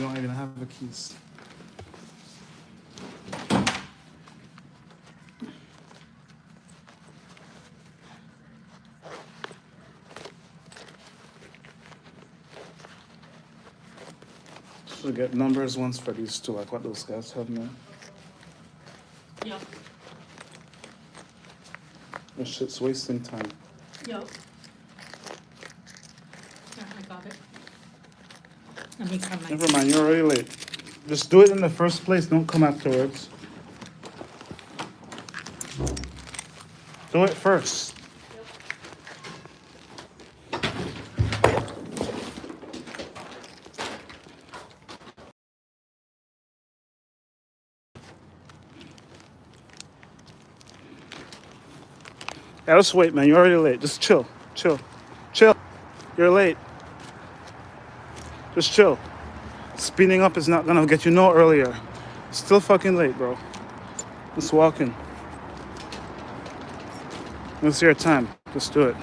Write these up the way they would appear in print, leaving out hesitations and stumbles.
don't even have the keys. Should get numbers once for these two, like what those guys have now. Yep. This shit's wasting time. Yep. Yeah, I got it. Let me come. Never mind, you're already late. Just do it in the first place, don't come afterwards. Do it first. Yeah, just wait, man. You're already late. Just chill. Chill. Chill. You're late. Just chill. Speeding up is not gonna get you no earlier. Still fucking late, bro. Just walking. It's your time. Just do it.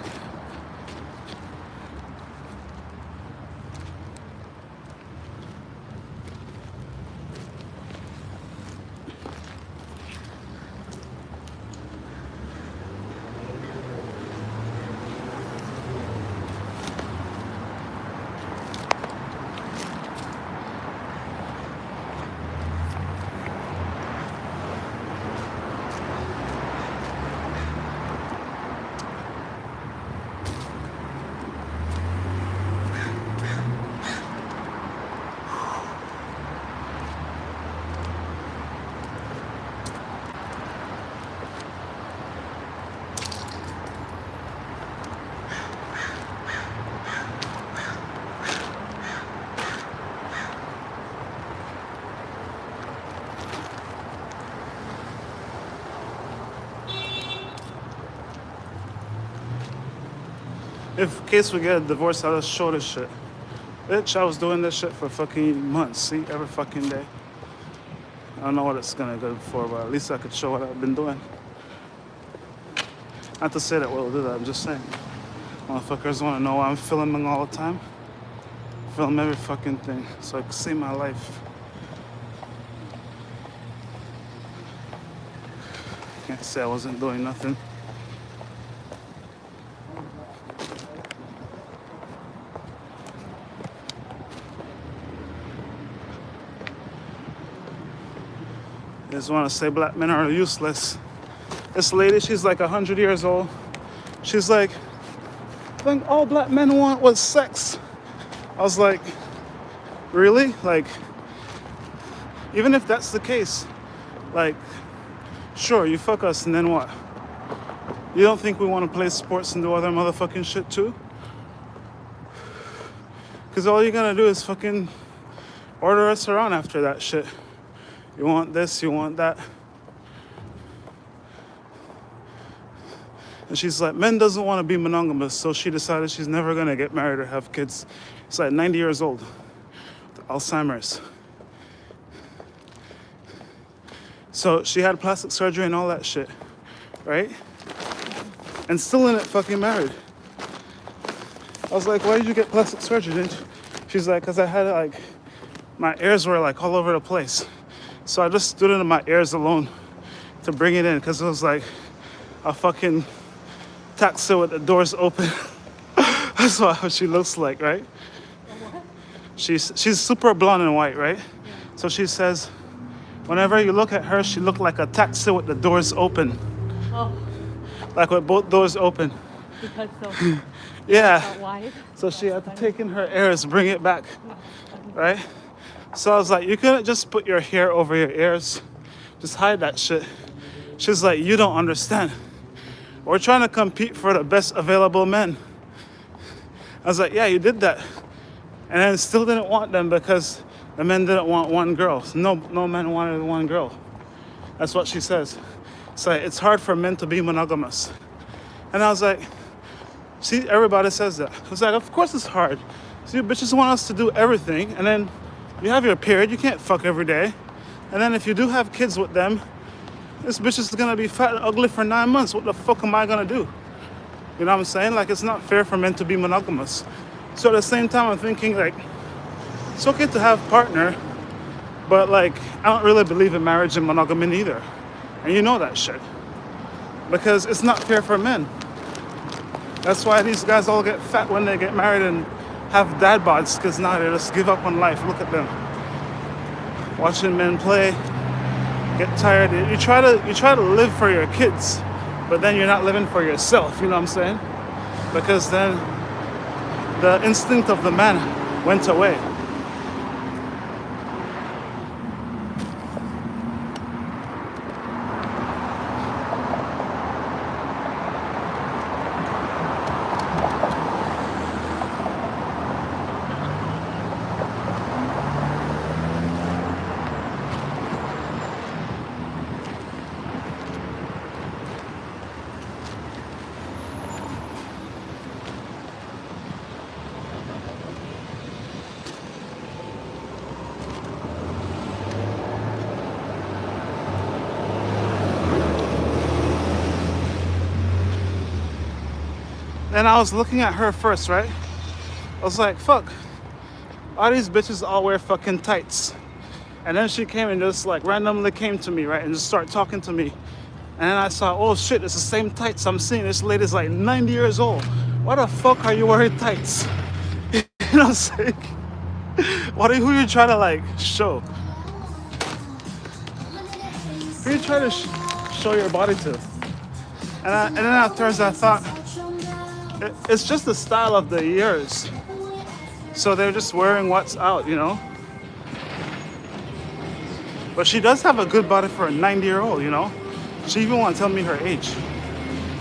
If in case we get a divorce, I'll just show this shit. Bitch, I was doing this shit for fucking months, see, every fucking day. I don't know what it's gonna go for, but at least I could show what I've been doing. Not to say that we'll do that, I'm just saying. Motherfuckers wanna know why I'm filming all the time. Film every fucking thing, so I can see my life. Can't say I wasn't doing nothing. I just want to say black men are useless. This lady, she's like 100 years old. She's like, I think all black men want was sex. I was like, really? Like, even if that's the case, like, sure, you fuck us and then what? You don't think we want to play sports and do other motherfucking shit too? Because all you're gonna do is fucking order us around after that shit. You want this, you want that. And she's like, men doesn't want to be monogamous, so she decided she's never gonna get married or have kids. She's like 90 years old, Alzheimer's. So she had plastic surgery and all that shit, right? And still in it fucking married. I was like, why did you get plastic surgery, didn't you? She's like, because I had like, my ears were like all over the place. So I just stood in my ears alone to bring it in, because it was like a fucking taxi with the doors open. That's what she looks like, right? She's super blonde and white, right? Yeah. So she says, whenever you look at her, she looked like a taxi with the doors open. Oh. Like with both doors open. Because so. Yeah. Wide. So she had to take in her ears, bring it back, right? So I was like, you couldn't just put your hair over your ears. Just hide that shit. She's like, you don't understand. We're trying to compete for the best available men. I was like, yeah, you did that. And then still didn't want them because the men didn't want one girl. No men wanted one girl. That's what she says. It's like, it's hard for men to be monogamous. And I was like, see, everybody says that. I was like, of course it's hard. So you bitches want us to do everything, and then you have your period, you can't fuck every day. And then if you do have kids with them, this bitch is gonna be fat and ugly for 9 months. What the fuck am I gonna do? You know what I'm saying? Like, it's not fair for men to be monogamous. So at the same time, I'm thinking like, It's okay to have a partner, but like, I don't really believe in marriage and monogamy neither. And you know that shit. Because it's not fair for men. That's why these guys all get fat when they get married and have dad bods, because now they just give up on life. Look at them. Watching men play, get tired. You try to live for your kids, but then you're not living for yourself, you know what I'm saying? Because then the instinct of the man went away. And I was looking at her first, right? I was like, fuck, all these bitches all wear fucking tights. And then she came and just like randomly came to me, right? And just started talking to me. And then I saw, oh shit, it's the same tights I'm seeing. This lady's like 90 years old. Why the fuck are you wearing tights? You know what I'm saying? Who are you trying to like show? Who are you trying to show your body to? And then afterwards I thought, it's just the style of the years. So they're just wearing what's out, you know? But she does have a good body for a 90-year-old, you know? She even won't tell me her age.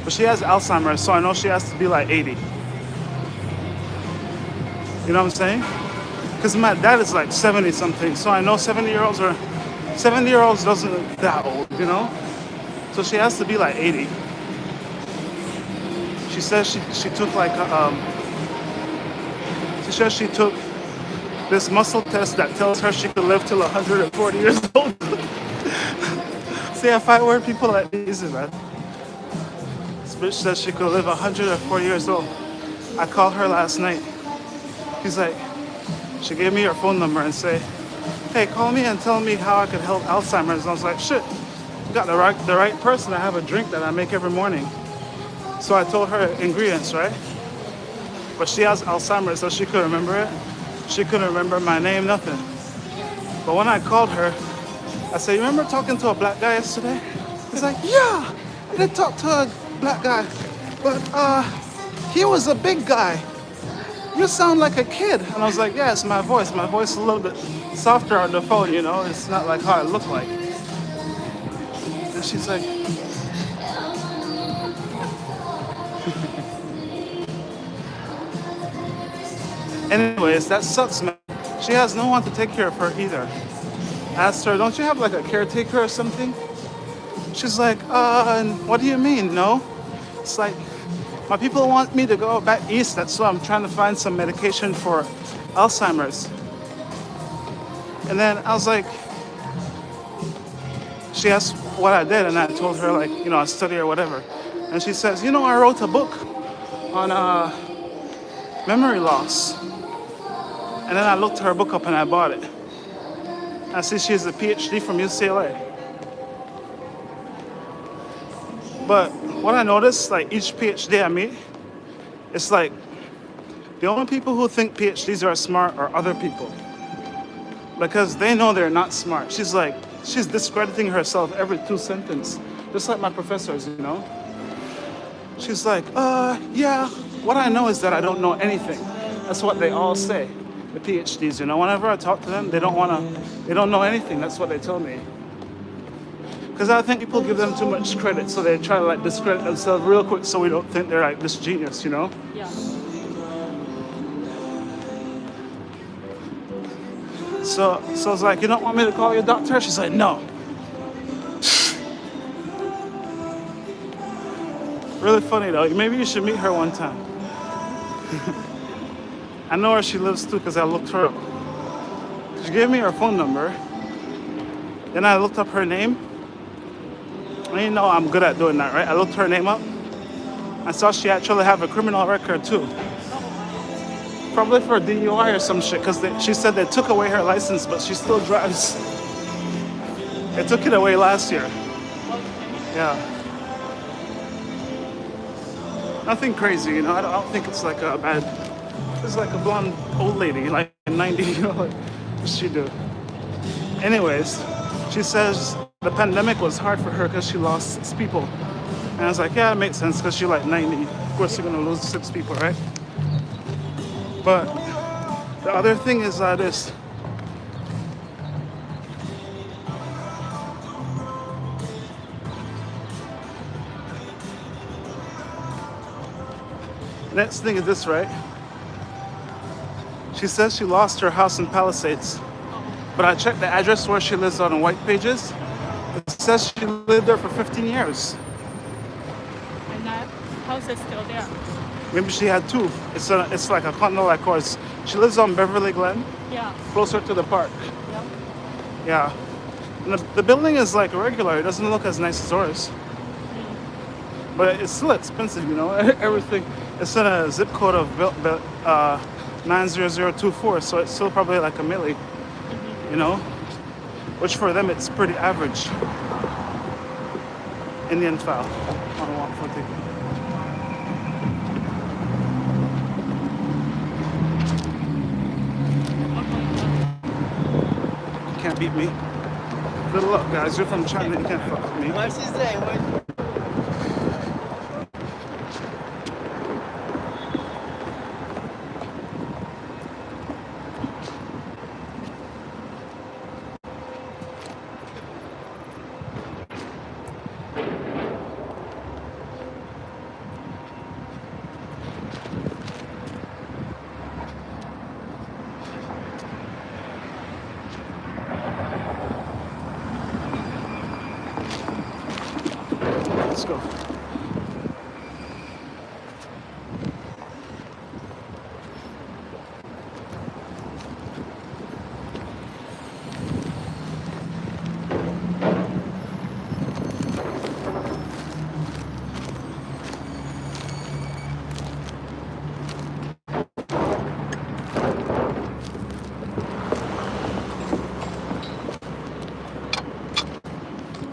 But she has Alzheimer's, so I know she has to be like 80. You know what I'm saying? Because my dad is like 70 something, so I know 70-year-olds doesn't look that old, you know? So she has to be like 80. She says she took like she says she took this muscle test that tells her she could live till 140 years old. See, if I were people like these, man. This bitch says she could live 140 years old. I called her last night. She's like, she gave me her phone number and say, hey, call me and tell me how I could help Alzheimer's. And I was like, shit, you got the right person. I have a drink that I make every morning. So I told her ingredients, right? But she has Alzheimer's, so she couldn't remember it. She couldn't remember my name, nothing. But when I called her, I said, you remember talking to a black guy yesterday? He's like, yeah, I did talk to a black guy, but he was a big guy. You sound like a kid. And I was like, yeah, it's my voice. My voice is a little bit softer on the phone, you know? It's not like how I look like. And she's like, anyways, that sucks, man. She has no one to take care of her either. I asked her, don't you have like a caretaker or something? She's like, what do you mean? No. It's like, my people want me to go back east. That's why I'm trying to find some medication for Alzheimer's. And then I was like, she asked what I did, and I told her like, you know, I study or whatever. And she says, you know, I wrote a book on memory loss. And then I looked her book up and I bought it. I see she has a PhD from UCLA. But what I noticed, like each PhD I meet, it's like the only people who think PhDs are smart are other people. Because they know they're not smart. She's discrediting herself every 2 sentences. Just like my professors, you know? She's like, yeah, what I know is that I don't know anything. That's what they all say, the PhDs, you know? Whenever I talk to them, they don't know anything. That's what they tell me. Because I think people give them too much credit, so they try to like discredit themselves real quick so we don't think they're like this genius, you know? Yeah. So I was like, you don't want me to call your doctor? She's like, no. Really funny though. Maybe you should meet her one time. I know where she lives too because I looked her up. She gave me her phone number. Then I looked up her name. And you know I'm good at doing that, right? I looked her name up. I saw she actually have a criminal record too. Probably for DUI or some shit, because she said they took away her license, but she still drives. They took it away last year. Yeah. Nothing crazy, you know. I don't think it's like a bad. It's like a blonde old lady, like 90, you know. Like, what's she do? Anyways, she says the pandemic was hard for her because she lost 6 people. And I was like, yeah, it makes sense because she's like 90. Of course, you're gonna lose 6 people, right? But the other thing is this. Next thing is this, right? She says she lost her house in Palisades. But I checked the address where she lives on White Pages. It says she lived there for 15 years. And that house is still there. Maybe she had 2. It's like a condo like ours. She lives on Beverly Glen, Yeah. closer to the park. Yep. Yeah. And the building is like regular. It doesn't look as nice as ours. But it's still expensive, you know. Everything. It's in a zip code of 90024, so it's still probably like a milli, you know. Which for them it's pretty average. Indian file on 140. Can't beat me. Good luck, guys. You're from China. You can't fuck with me. What she say? What? Let's go.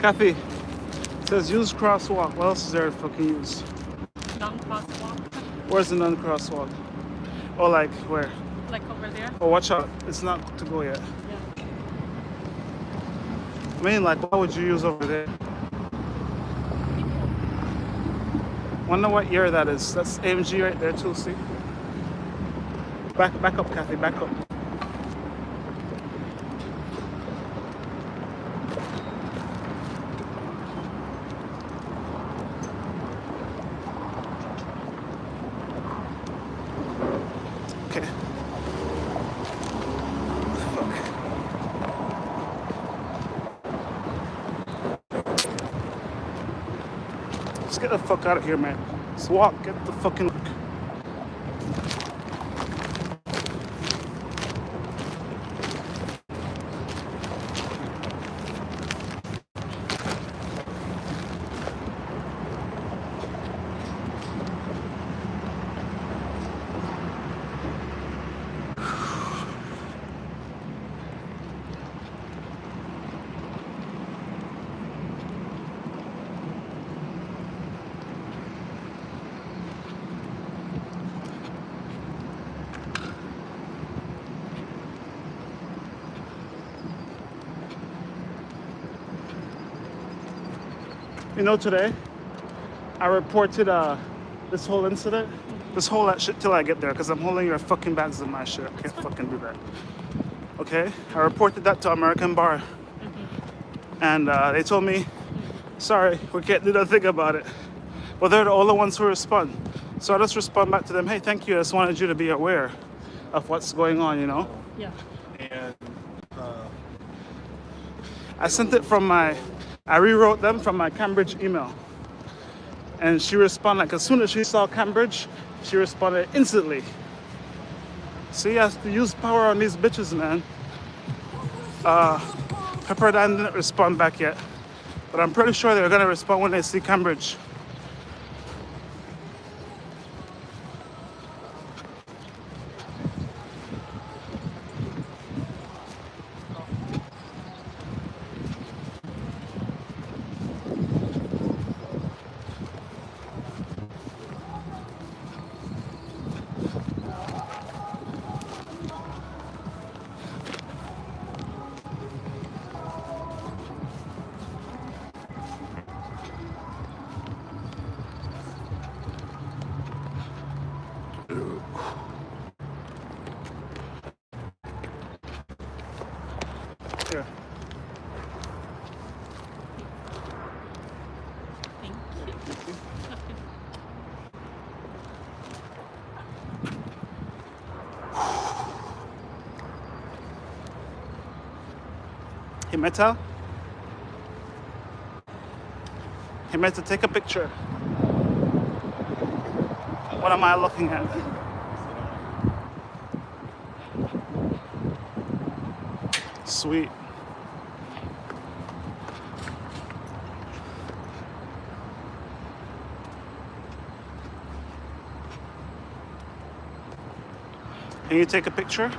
Kathy, it says use crosswalk. What else is there to fucking use? Non-crosswalk. Where's the non-crosswalk? Oh, like where? Like over there. Oh, watch out. It's not to go yet. Yeah. I mean, like, what would you use over there? Wonder what year that is. That's AMG right there too, see? Back up, Kathy, back up. Okay. Let's get the fuck out of here, man. Let's walk. Get the fucking. You know, today I reported this whole incident, this whole that shit till I get there, because I'm holding your fucking bags of my shit. I can't fucking do that. Okay? I reported that to American Bar. And they told me, sorry, we can't do nothing about it. But they're the only ones who respond. So I just respond back to them, hey, thank you. I just wanted you to be aware of what's going on, you know? Yeah. And I sent it from I rewrote them from my Cambridge email. And she responded, like as soon as she saw Cambridge, she responded instantly. So you have to use power on these bitches, man. Pepperdine didn't respond back yet. But I'm pretty sure they're gonna respond when they see Cambridge. picture. Thank you. Himeta? Himeta, take a picture. What am I looking at? Sweet. Can you take a picture?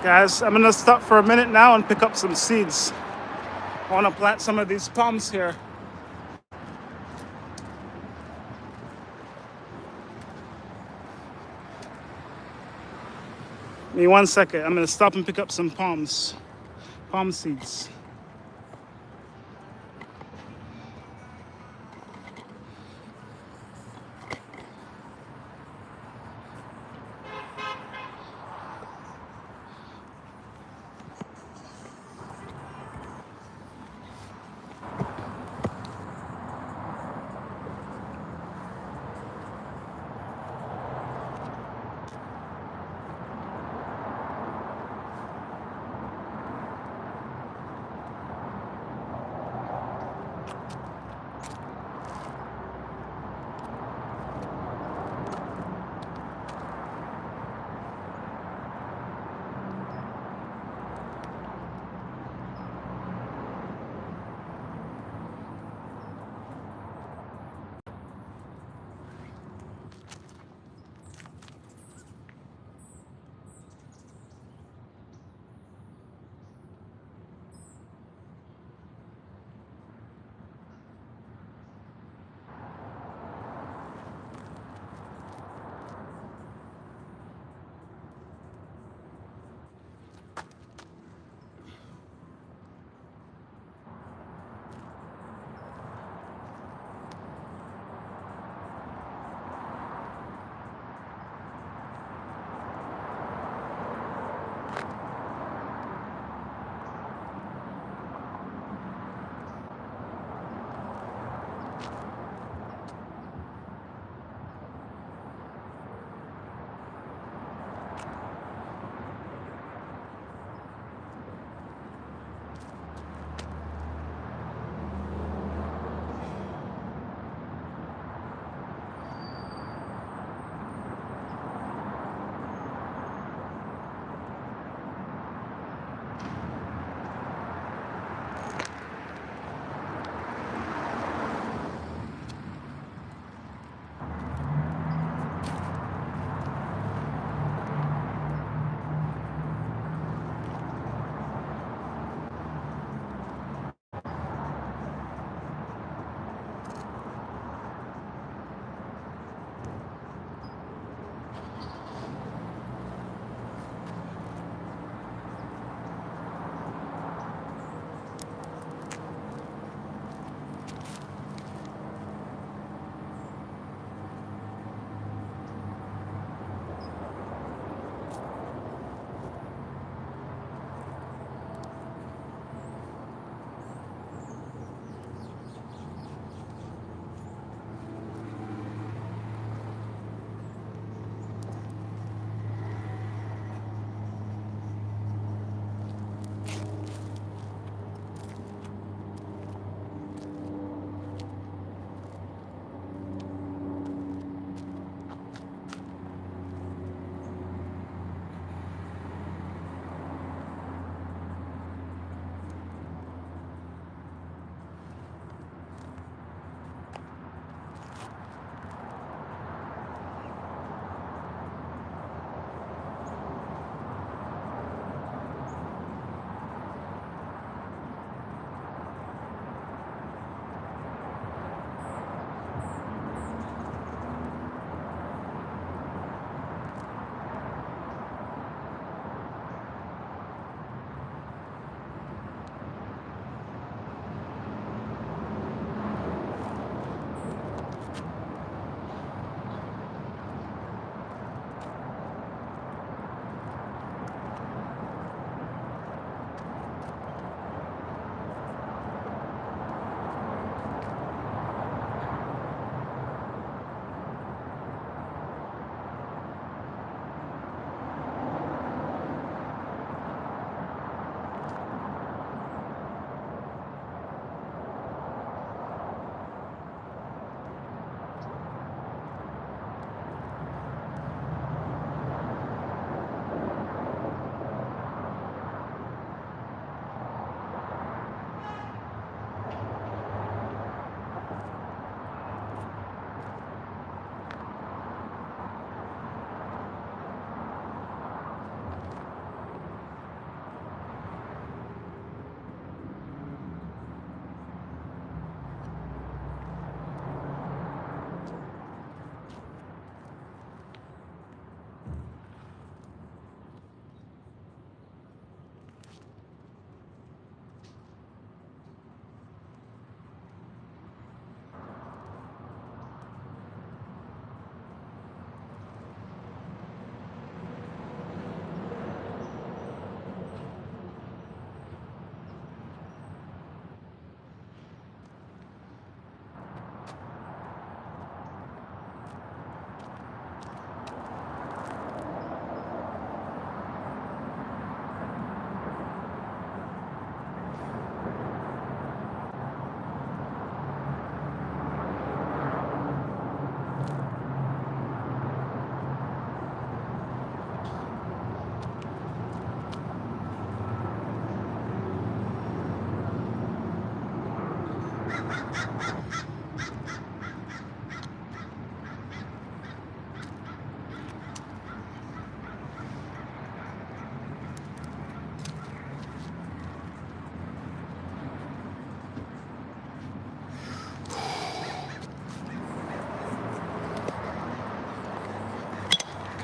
Guys, I'm gonna stop for a minute now and pick up some seeds. I wanna plant some of these palms here. Give me 1 second. I'm gonna stop and pick up some palm seeds.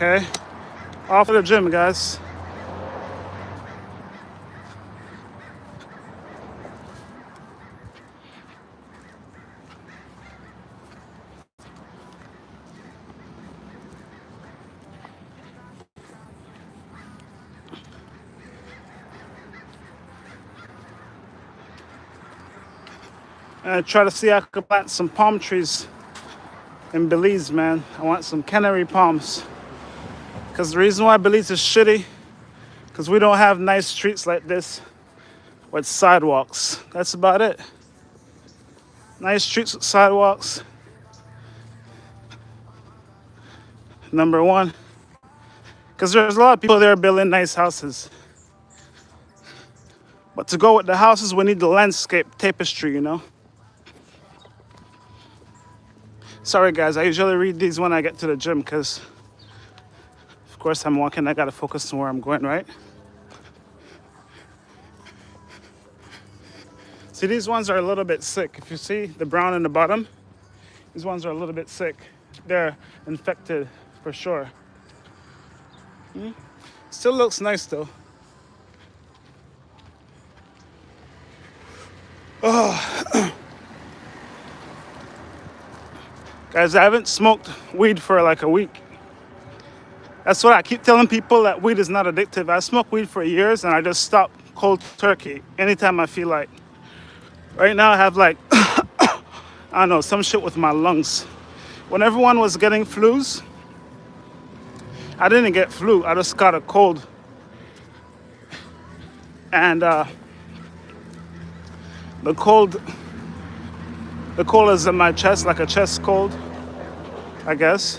Okay, off to the gym, guys. And I try to see if I could plant some palm trees in Belize, man. I want some canary palms. Because the reason why Belize is shitty, because we don't have nice streets like this with sidewalks. That's about it. Nice streets with sidewalks. Number one. Because there's a lot of people there building nice houses. But to go with the houses, we need the landscape tapestry, you know? Sorry guys, I usually read these when I get to the gym because of course I'm walking, I gotta focus on where I'm going, right? See, these ones are a little bit sick. If you see the brown in the bottom, these ones are a little bit sick. They're infected for sure. Still looks nice though. Oh. Guys, I haven't smoked weed for like a week. That's what I keep telling people, that weed is not addictive. I smoked weed for years and I just stopped cold turkey anytime I feel like. Right now I have like, I don't know, some shit with my lungs. When everyone was getting flus, I didn't get flu, I just got a cold. And the cold is in my chest, like a chest cold, I guess.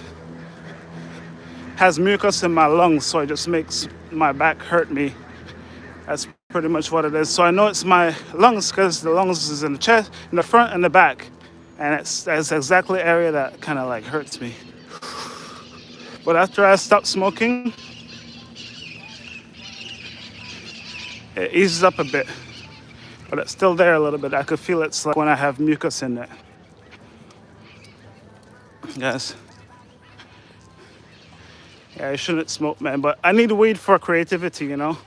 Has mucus in my lungs, so it just makes my back hurt me. That's pretty much what it is. So I know it's my lungs because the lungs is in the chest, in the front and the back. And that's exactly the area that kind of like hurts me. But after I stopped smoking, it eases up a bit. But it's still there a little bit. I could feel it's like when I have mucus in it. Guys. Yeah, I shouldn't smoke, man. But I need weed for creativity, you know?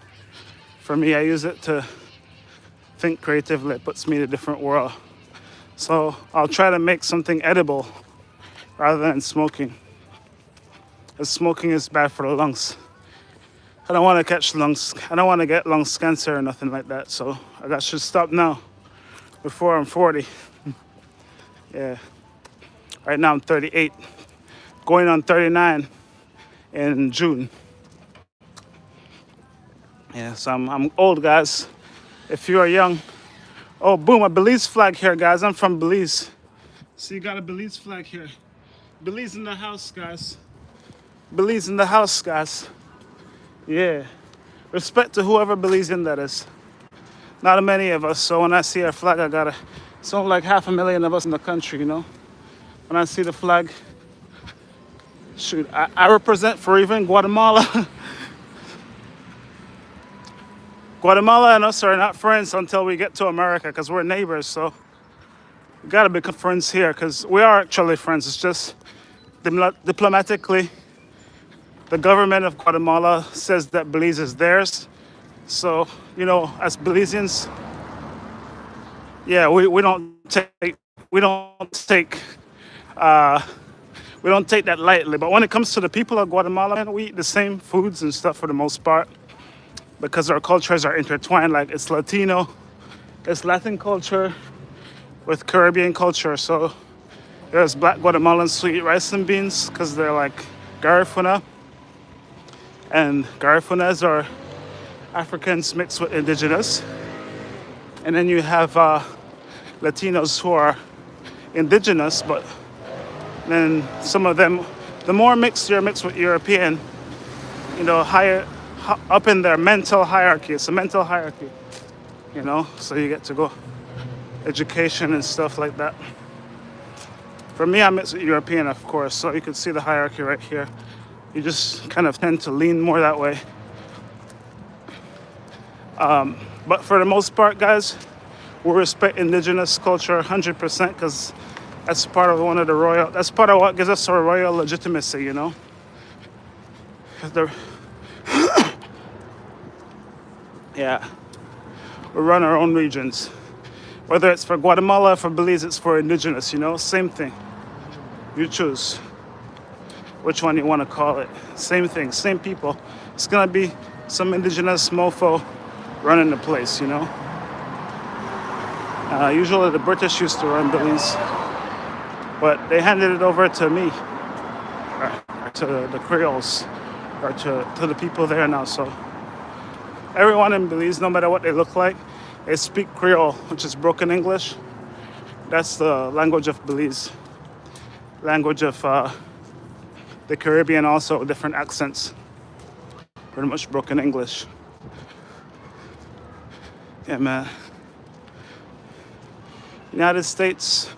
For me, I use it to think creatively. It puts me in a different world. So I'll try to make something edible rather than smoking. Because smoking is bad for the lungs. I don't want to catch lungs. I don't want to get lungs cancer or nothing like that. So I should stop now before I'm 40. Yeah. Right now I'm 38. Going on 39 in June. Yeah, so I'm old, guys. If you are young. Oh, boom, a Belize flag here, guys. I'm from Belize. So you got a Belize flag here. Belize in the house, guys. Belize in the house, guys. Yeah. Respect to whoever believes in that is. Not many of us, so when I see our flag, it's only like 500,000 of us in the country, you know? When I see the flag, shoot, I represent for even Guatemala. Guatemala and us are not friends until we get to America because we're neighbors, so we gotta become friends here because we are actually friends. It's just diplomatically, the government of Guatemala says that Belize is theirs. So, you know, as Belizeans, yeah, we don't take that lightly. But when it comes to the people of Guatemala, man, we eat the same foods and stuff for the most part because our cultures are intertwined. Like it's Latin culture with Caribbean culture. So there's black Guatemalans who eat rice and beans because they're like Garifuna. And Garifunas are Africans mixed with indigenous. And then you have Latinos who are indigenous, but then some of them, the more mixed you're mixed with European, you know, higher up in their mental hierarchy. It's a mental hierarchy, you know, so you get to go education and stuff like that. For me, I'm mixed with European, of course, so you can see the hierarchy right here. You just kind of tend to lean more that way. But for the most part, guys, we respect indigenous culture 100% because that's part of what gives us our royal legitimacy, you know? The, yeah, we run our own regions. Whether it's for Guatemala or for Belize, it's for indigenous, you know, same thing. You choose which one you want to call it. Same thing, same people. It's gonna be some indigenous mofo running the place, you know. Usually the British used to run Belize, but they handed it over to me, or to the Creoles, or to the people there now. So everyone in Belize, no matter what they look like, they speak Creole, which is broken English. That's the language of Belize. Language of the Caribbean also, different accents. Pretty much broken English. Yeah, man. United States.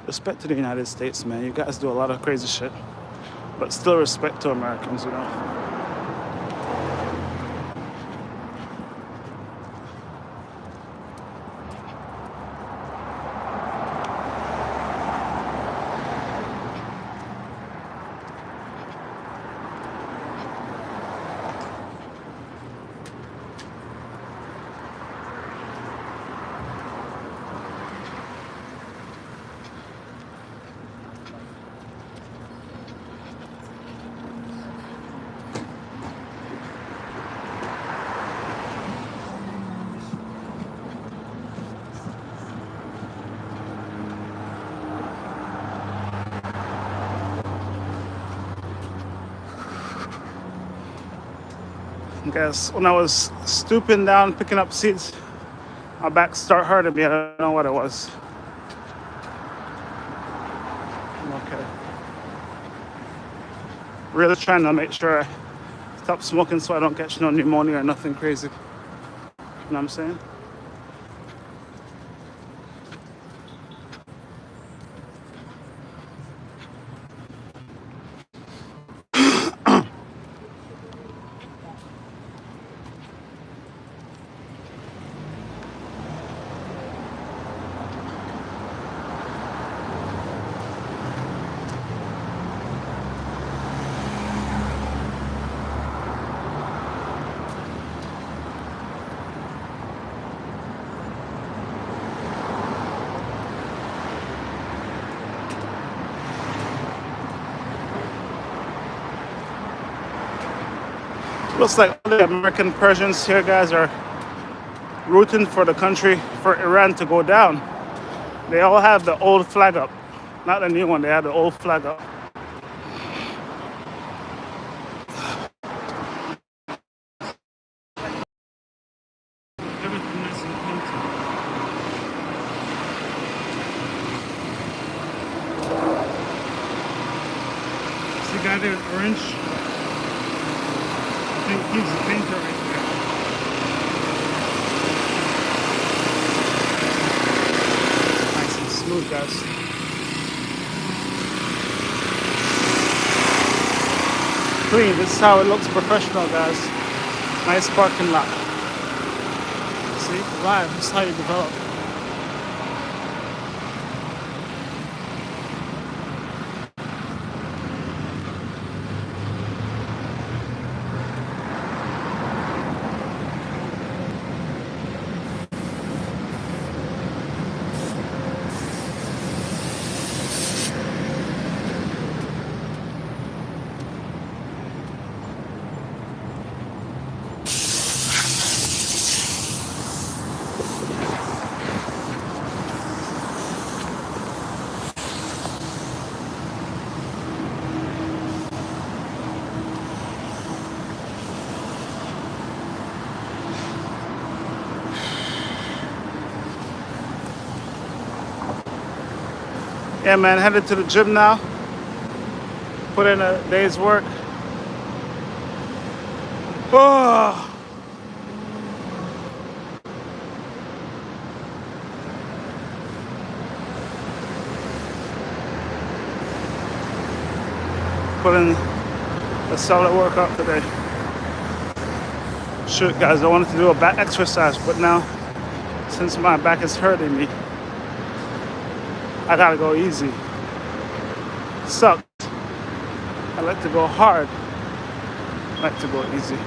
Respect to the United States, man. You guys do a lot of crazy shit. But still respect to Americans, you know. I guess when I was stooping down, picking up seeds, my back started hurting me. I don't know what it was. I'm okay. Really trying to make sure I stop smoking so I don't catch no pneumonia or nothing crazy. You know what I'm saying? Looks like all the American Persians here, guys, are rooting for the country, for Iran to go down. They all have the old flag up. Not the new one, they have the old flag up. Everything nice and painted. See the guy there in orange? I think he's the painter right there. Nice and smooth, guys. Clean, this is how it looks professional, guys. Nice parking lot. See, live, this is how you develop. Yeah, man, headed to the gym now. Put in a day's work. Oh. Put in a solid workout today. Shoot, guys, I wanted to do a back exercise, but now, since my back is hurting me, I gotta go easy. Sucks. I like to go hard. I like to go easy.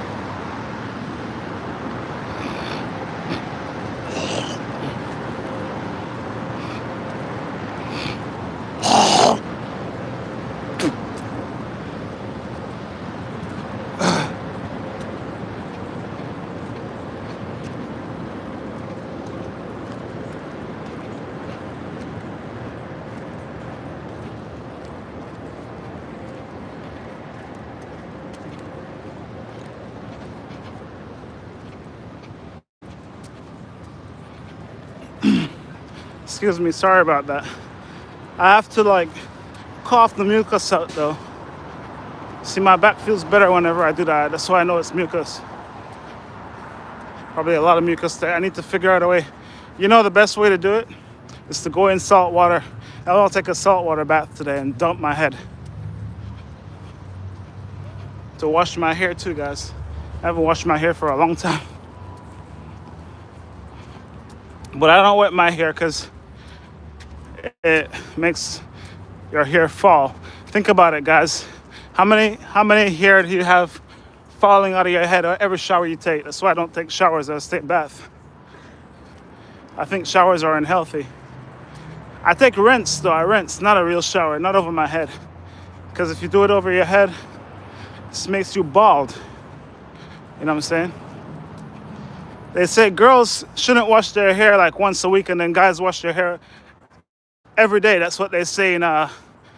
Excuse me, sorry about that. I have to like cough the mucus out though. See, my back feels better whenever I do that. That's why I know it's mucus. Probably a lot of mucus there. I need to figure out a way. You know, the best way to do it is to go in salt water. I'll take a saltwater bath today and dump my head. To wash my hair too, guys. I haven't washed my hair for a long time. But I don't wet my hair because it makes your hair fall. Think about it, guys. How many hair do you have falling out of your head every shower you take? That's why I don't take showers. I take bath. I think showers are unhealthy. I take rinse though. I rinse, not a real shower, not over my head. Because if you do it over your head, this makes you bald. You know what I'm saying? They say girls shouldn't wash their hair like once a week, and then guys wash their hair every day. That's what they say in the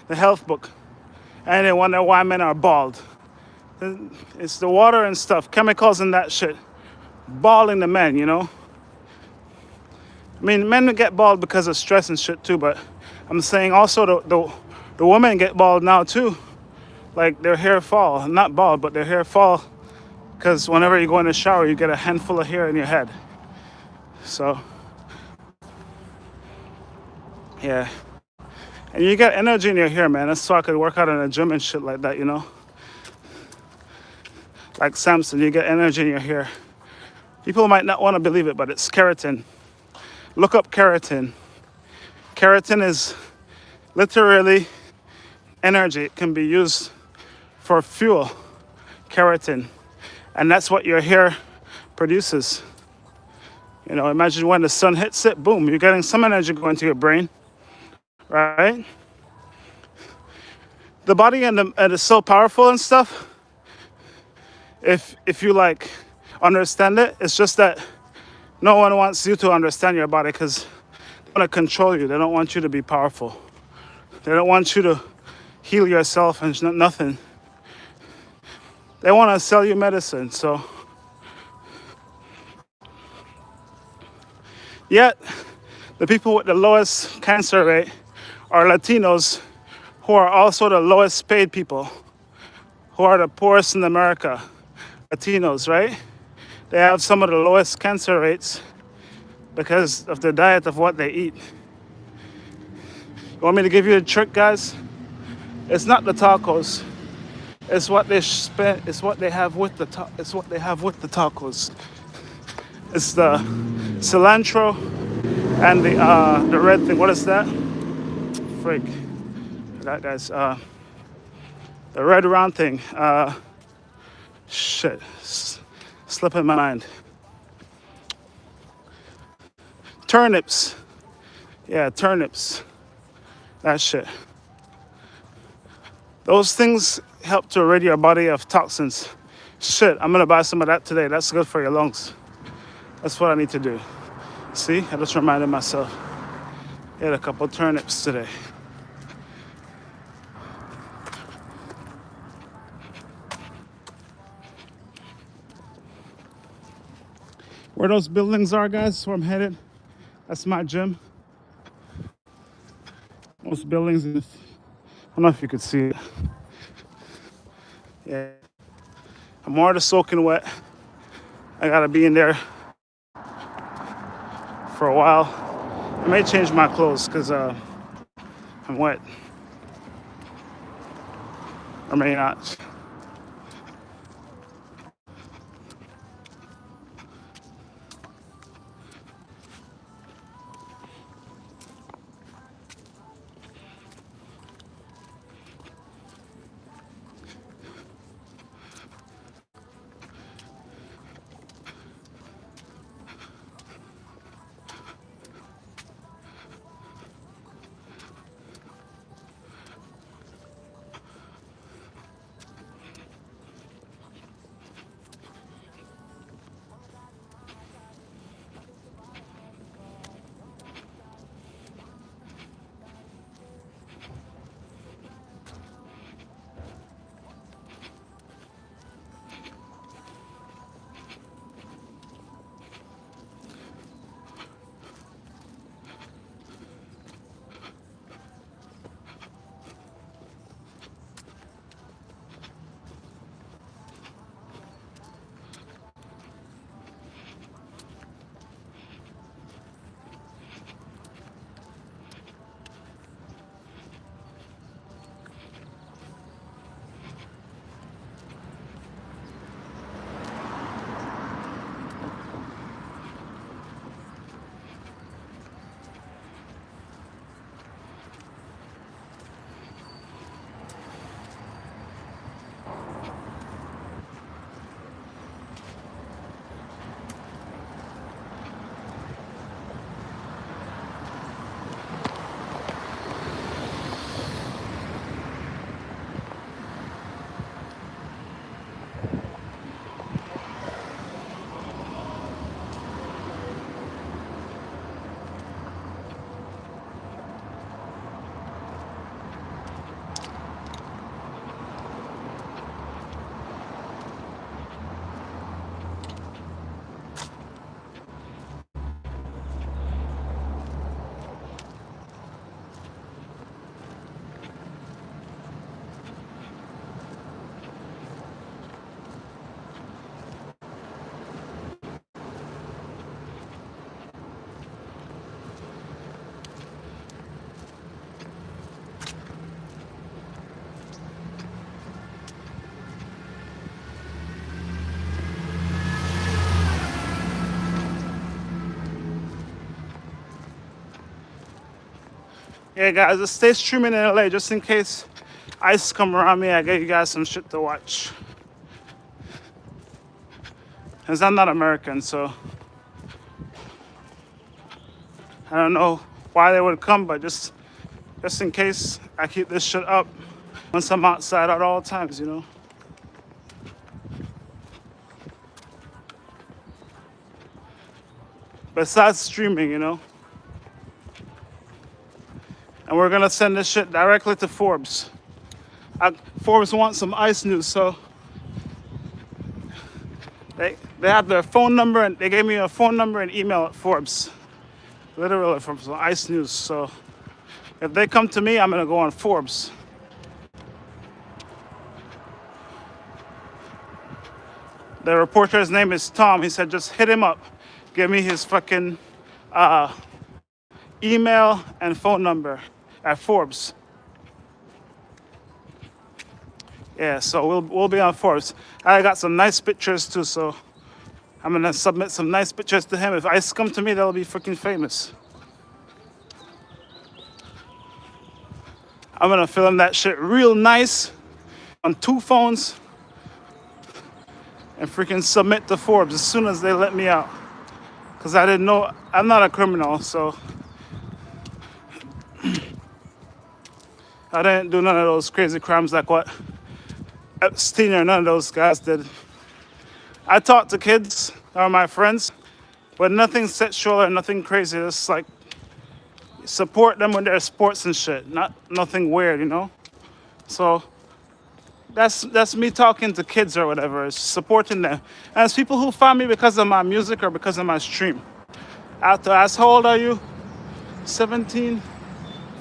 health book. And they wonder why men are bald. It's the water and stuff, chemicals and that shit, balding the men, you know? I mean, men get bald because of stress and shit too, but I'm saying also the women get bald now too. Like their hair fall, not bald, but their hair fall because whenever you go in the shower, you get a handful of hair in your head. So, yeah. And you get energy in your hair, man. That's why I could work out in a gym and shit like that, you know? Like Samson, you get energy in your hair. People might not want to believe it, but it's keratin. Look up keratin. Keratin is literally energy. It can be used for fuel, keratin. And that's what your hair produces. You know, imagine when the sun hits it, boom, you're getting some energy going to your brain, right? The body and is so powerful and stuff. If you like understand it, it's just that no one wants you to understand your body because they want to control you. They don't want you to be powerful. They don't want you to heal yourself and nothing. They want to sell you medicine, so. Yet, the people with the lowest cancer rate are Latinos, who are also the lowest paid people, who are the poorest in America. Latinos, right? They have some of the lowest cancer rates because of the diet of what they eat. You want me to give you a trick, guys? It's not the tacos. It's what they spend. It's what they have with the It's what they have with the tacos. It's the cilantro and the red thing. What is that? Frig. That guys. The red round thing. Shit. Slipping my mind. Turnips. Yeah, turnips. That shit. Those things help to rid your body of toxins. Shit, I'm gonna buy some of that today. That's good for your lungs. That's what I need to do. See, I just reminded myself. I had a couple turnips today. Where those buildings are, guys, that's where I'm headed. That's my gym. Most buildings, I don't know if you could see it. Yeah. I'm already soaking wet. I gotta be in there for a while. I may change my clothes because I'm wet. Or may not. Yeah, guys, just stay streaming in LA just in case ICE come around me. I get you guys some shit to watch. Because I'm not American, so I don't know why they would come, but just in case, I keep this shit up once I'm outside at all times, you know. Besides streaming, you know. And we're gonna send this shit directly to Forbes. Forbes wants some ICE news, so they have their phone number, and they gave me a phone number and email at Forbes. Literally from some ICE news. So if they come to me, I'm gonna go on Forbes. The reporter's name is Tom. He said just hit him up. Give me his fucking email and phone number at Forbes. Yeah, so we'll be on Forbes. I got some nice pictures too, so I'm gonna submit some nice pictures to him. If ICE come to me, that'll be freaking famous. I'm gonna film that shit real nice on 2 phones and freaking submit to Forbes as soon as they let me out. Cause I didn't know, I'm not a criminal, so I didn't do none of those crazy crimes like what Epstein or none of those guys did. I talk to kids or my friends, but nothing sexual or nothing crazy. Just like support them with their sports and shit. Nothing weird, you know. So that's me talking to kids or whatever. It's supporting them. And it's people who find me because of my music or because of my stream. I have to ask, how old are you? 17,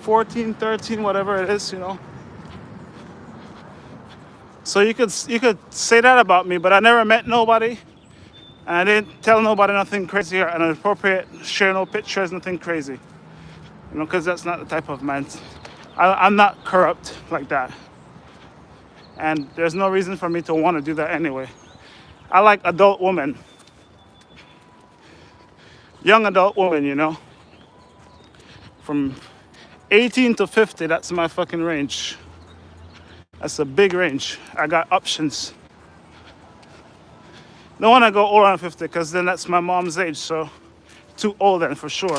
14, 13, whatever it is, you know. So you could say that about me, but I never met nobody, and I didn't tell nobody nothing crazy or inappropriate, share no pictures, nothing crazy. You know, because that's not the type of man. I'm not corrupt like that, and there's no reason for me to want to do that anyway. I like adult women, young adult women, you know, from 18 to 50. That's my fucking range. That's a big range. I got options. Don't want to go older than 50 because then that's my mom's age, so too old then for sure.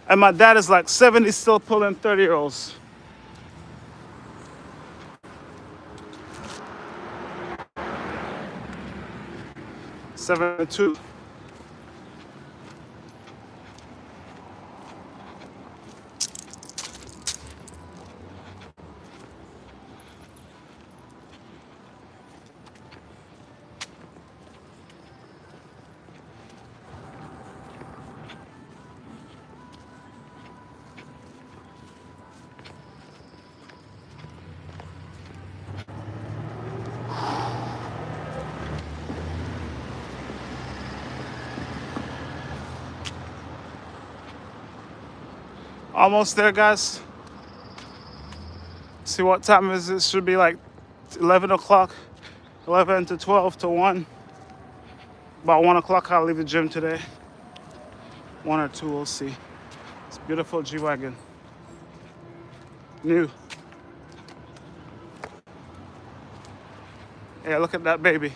And my dad is like 70, still pulling 30-year-olds. '72. Almost there, guys. See what time is it? Should be like 11 o'clock, 11 to 12 to 1. About 1 o'clock, I'll leave the gym today. 1 or 2, we'll see. It's a beautiful G-Wagon. New. Yeah, look at that baby.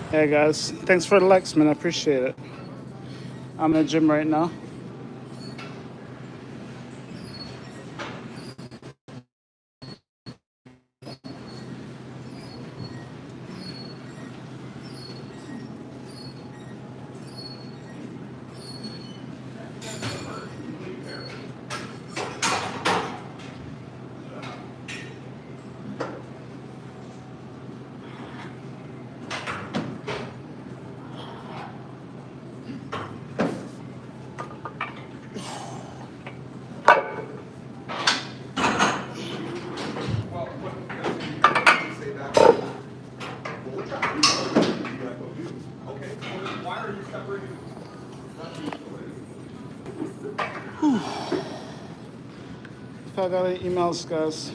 Hey guys, thanks for the likes, man. I appreciate it. I'm in the gym right now. If I got any emails, guys.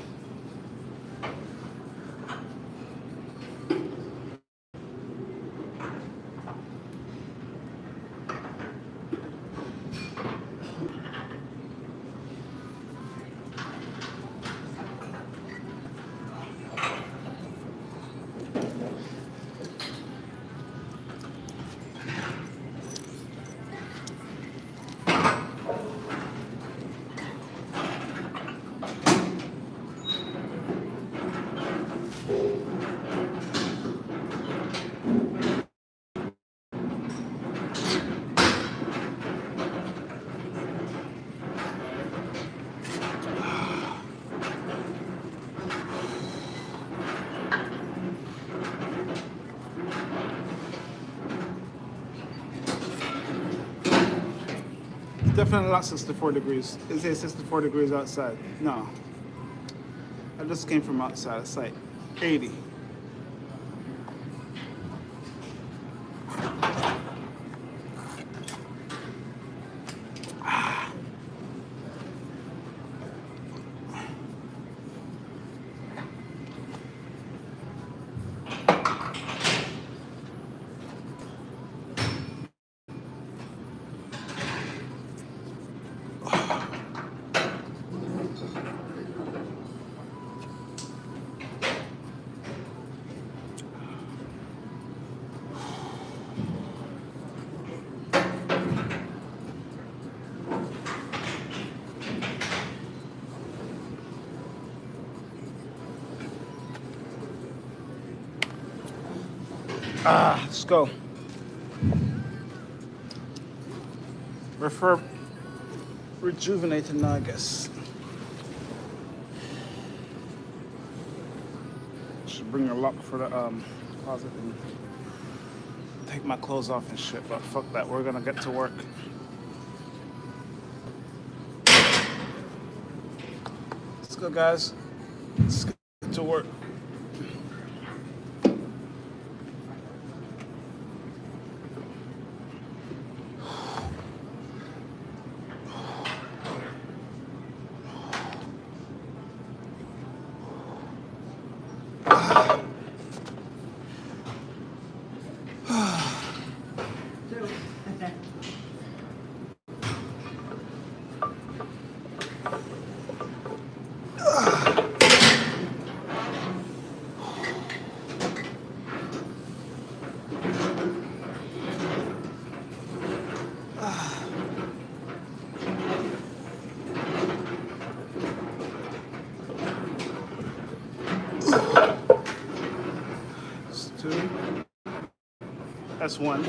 It's definitely not 64 degrees. Is it 64 degrees outside? No. I just came from outside. It's like 80. Let's go. Refer rejuvenated now, I guess. Should bring a lock for the closet and take my clothes off and shit, but fuck that. We're gonna get to work. Let's go, guys. Let's get to work. Two. That's one.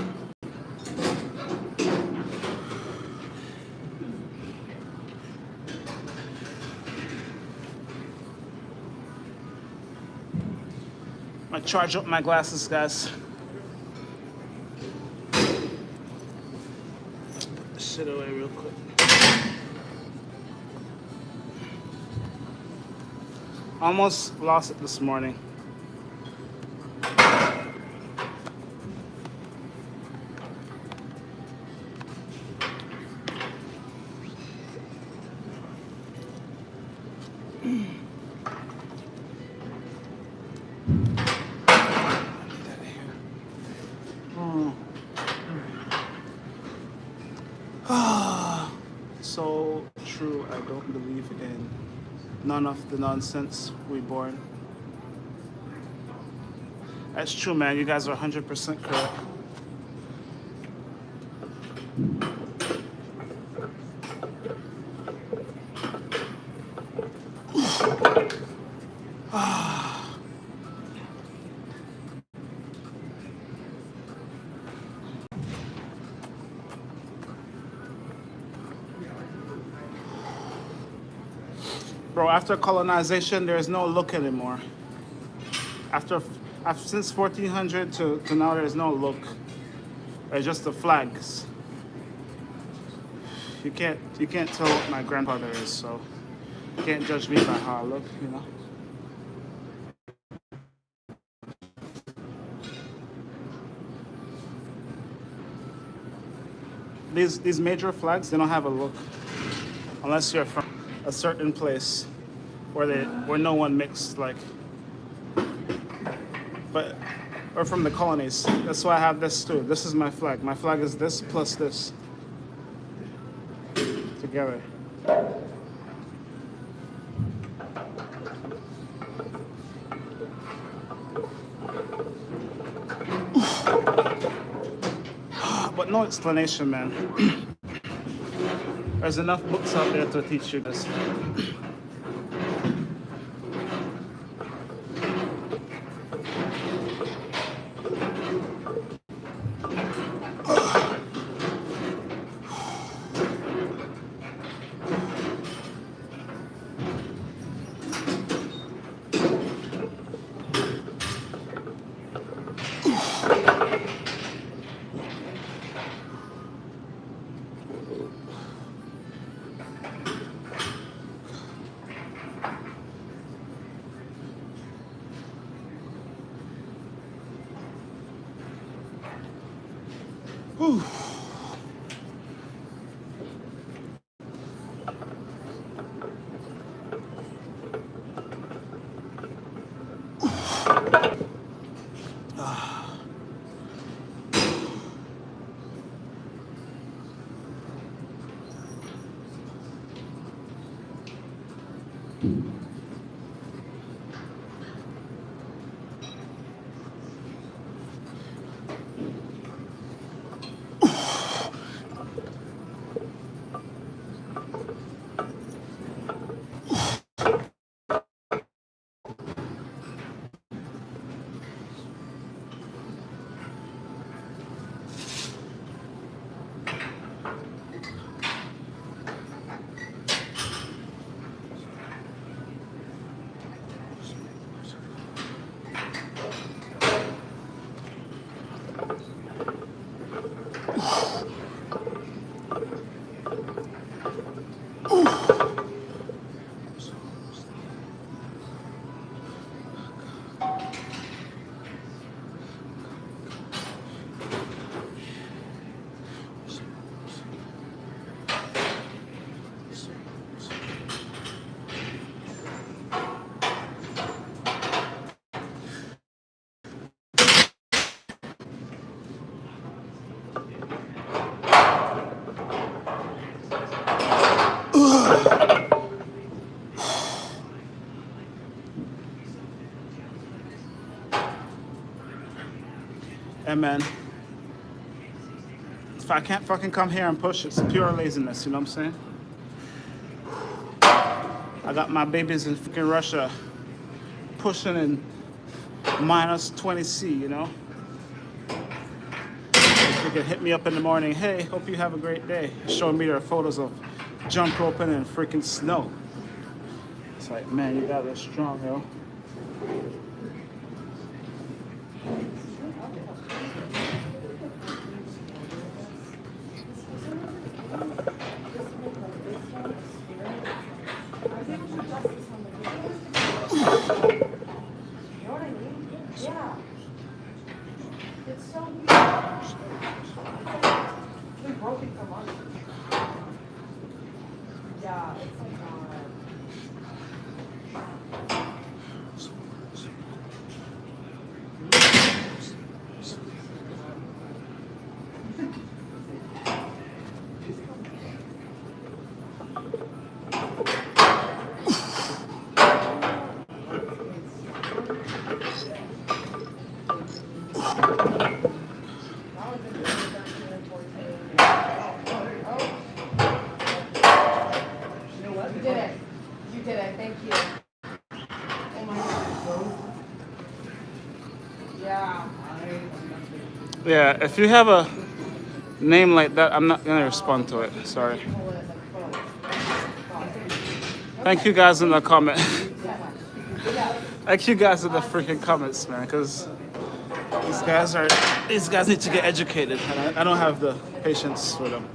I'm gonna charge up my glasses, guys. Put this shit away real quick. Almost lost it this morning. So true. I don't believe in none of the nonsense we born. That's true, man. You guys are 100% correct. Bro, after colonization, there's no look anymore. After since 1400 to now, there's no look. There's just the flags. You can't tell what my grandfather is, so you can't judge me by how I look, you know. These major flags, they don't have a look unless you're from a certain place where no one mixed, like, but or from the colonies. That's why I have this too. This is my flag. My flag is this plus this together. But no explanation, man. There's enough books out there to teach you this. Whew. Hey man, if I can't fucking come here and push, it's pure laziness, you know what I'm saying? I got my babies in fucking Russia pushing in minus 20°C, you know? They can hit me up in the morning, hey, hope you have a great day. Showing me their photos of jump roping in freaking snow. It's like, man, you guys are strong, yo. Yeah, if you have a name like that, I'm not gonna respond to it. Sorry. Thank you guys in the comment. Thank you guys in the freaking comments, man, because these guys need to get educated, and I don't have the patience for them.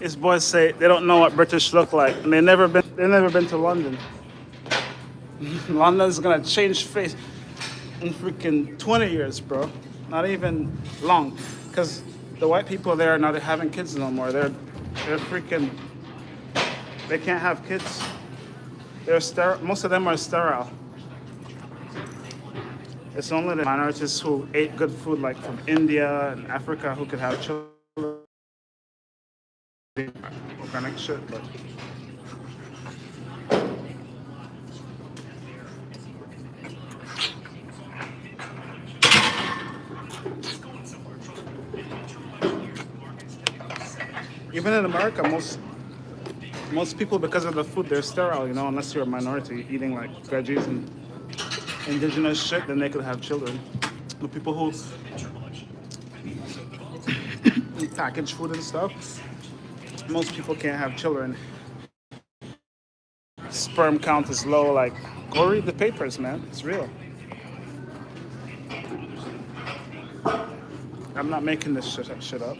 These boys say they don't know what British look like, and they've never been to London. London's gonna change face in freaking 20 years, bro. Not even long, because the white people there are not having kids no more. They're freaking. They can't have kids. They're sterile. Most of them are sterile. It's only the minorities who ate good food, like from India and Africa, who could have children. Organic shit, but even in America, most people, because of the food, they're sterile. You know, unless you're a minority eating like veggies and indigenous shit, then they could have children. The people who eat packaged food and stuff, most people can't have children. Sperm count is low. Like, go read the papers, man. It's real. I'm not making this shit up.